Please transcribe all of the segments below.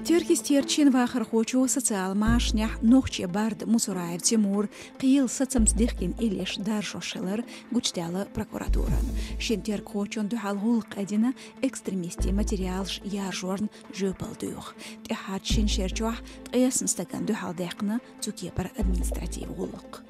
Тиркистирчин вахар хочу социал машнях нохче бард Мусураев Тимур қиыл сацамсдихкин илеш даршошылар гучтяла прокуратуран. Шинтер хочун духалгул қадина экстремисти материалш яржорн жөпалдух. Тихат шиншерчуах тқиясынстаган духалдеқна цукепар административ гулық.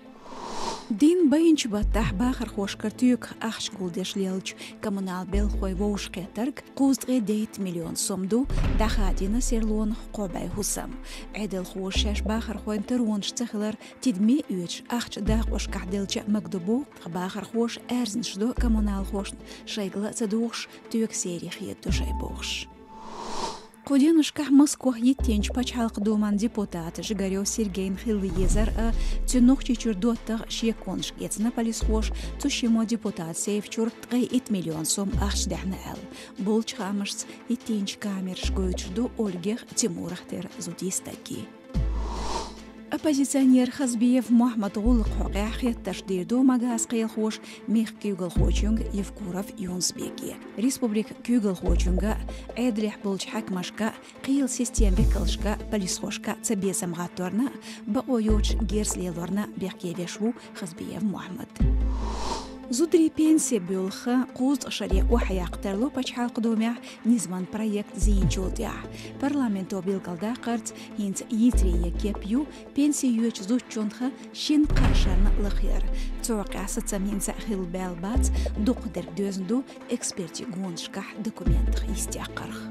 Дин байынч баттах бахар хошкартюк ахш гулдеш лелч коммунал бел хой воуш кетерг куздре 9 миллион сомду дахадина серлон қобай хусам. Эдел хошеш бахар хойн тервонш цехлар тидми үч ахч дах ош кахделча магдубу бахар хош эрзншдо коммунал хош шайгла цадуш тюк серих етту шайбош. Куденушках Москва еттенч пачалq думан депутат Жигарев Сергей Хилезер тюнохчи чурдоттар шеконш гецна полис хош тушимо депутат сейфчур 3 миллион сом ахшдахна эл. Бол чхамышц еттенч камерш гойчду Ольгех Тимурахтер зудистаки. Оппозиционер Хазбиев Мухаммад Гулқоға хетташдирду магаз қиылхош мех кюгл хочунг Евкуров Юнсбеки. Республик кюгл хочунга әдрих болч хакмашка қиыл систем векалшка полисхошка цабесам ғатторна баойоч герслелорна бекевешу Хазбиев Мухаммад. Зудри пенсия бюлха куз шаре ухаяқтарлу пачхалq домя низман проект зейнчулдя. Парламент обилгалда қарц хинц yitreye кепю пенсия юч зуччонха шин қаршарны лықер. Цоқа сацаминца хилбел бац дуқдер дөзінду эксперти гоншках документ истяқарх.